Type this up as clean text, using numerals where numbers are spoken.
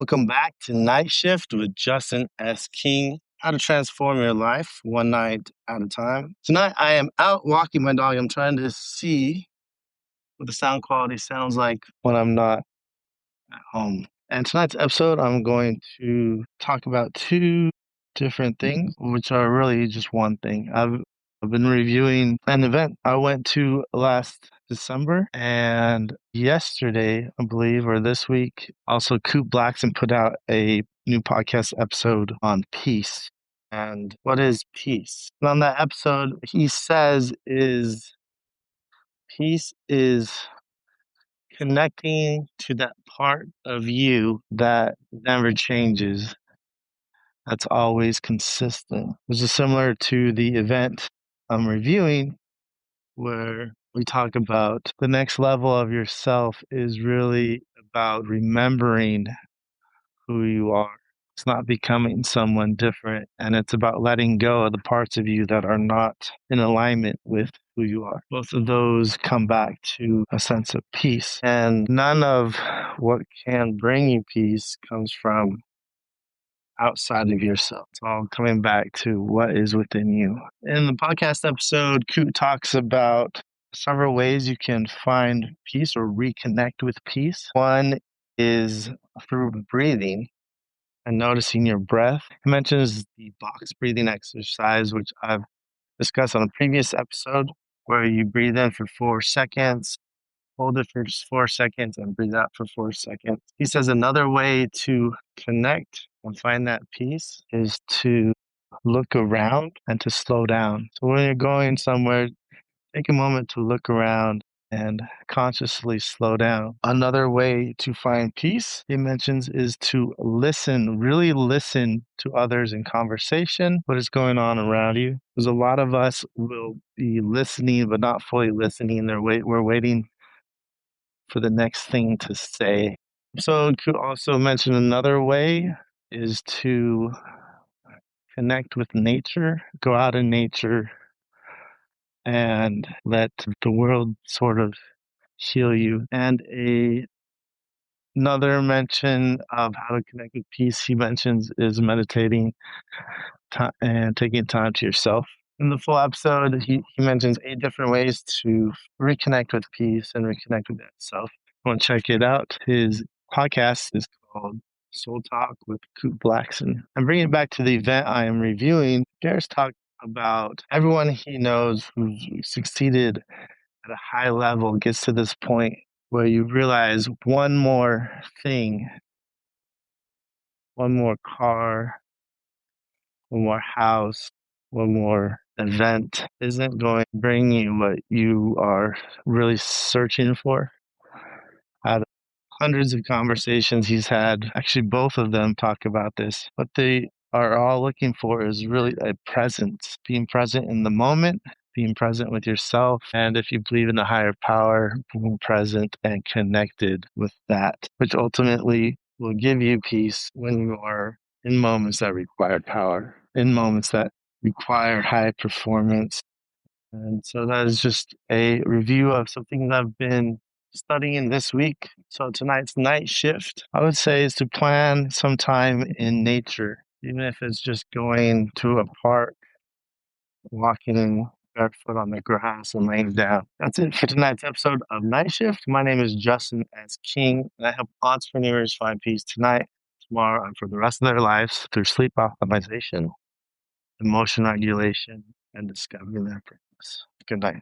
Welcome back to Night Shift with Justin S. King. How to transform your life one night at a time. Tonight, I am out walking my dog. I'm trying to see what the sound quality sounds like when I'm not at home. And tonight's episode, I'm going to talk about two different things, which are really just one thing. I've been reviewing an event I went to last December, and yesterday, I believe, or this week, also Coop Blackson put out a new podcast episode on peace. And what is peace? And on that episode, he says is peace is connecting to that part of you that never changes, that's always consistent. This is similar to the event I'm reviewing, where we talk about the next level of yourself is really about remembering who you are. It's not becoming someone different, and it's about letting go of the parts of you that are not in alignment with who you are. Both of those come back to a sense of peace, and none of what can bring you peace comes from outside of yourself. It's all coming back to what is within you. In the podcast episode, Coot talks about several ways you can find peace or reconnect with peace. One is through breathing and noticing your breath. He mentions the box breathing exercise, which I've discussed on a previous episode, where you breathe in for 4 seconds, hold it for just 4 seconds, and breathe out for 4 seconds. He says another way to connect and find that peace is to look around and to slow down. So when you're going somewhere, take a moment to look around and consciously slow down. Another way to find peace, he mentions, is to listen, really listen to others in conversation, what is going on around you. Because a lot of us will be listening, but not fully listening. We're waiting for the next thing to say. So to also mention another way is to connect with nature, go out in nature and let the world sort of heal you. And another mention of how to connect with peace he mentions is meditating and taking time to yourself. In the full episode, he mentions 8 different ways to reconnect with peace and reconnect with yourself. Want to check it out? His podcast is called Soul Talk with Coop Blackson. And bringing it back to the event I am reviewing, Garrett's talked about everyone he knows who's succeeded at a high level gets to this point where you realize one more thing, one more car, one more house, one more event isn't going to bring you what you are really searching for. Out of hundreds of conversations he's had, actually both of them talk about this. What they are all looking for is really a presence, being present in the moment, being present with yourself, and if you believe in a higher power, being present and connected with that, which ultimately will give you peace when you are in moments that require power, in moments that require high performance. And so that is just a review of something that I've been studying this week. So tonight's night shift, I would say, is to plan some time in nature, even if it's just going to a park, walking barefoot on the grass and laying down. That's it for tonight's episode of Night Shift. My name is Justin S. King, and I help entrepreneurs find peace tonight, tomorrow, and for the rest of their lives through sleep optimization, emotion regulation, and discovering their purpose. Good night.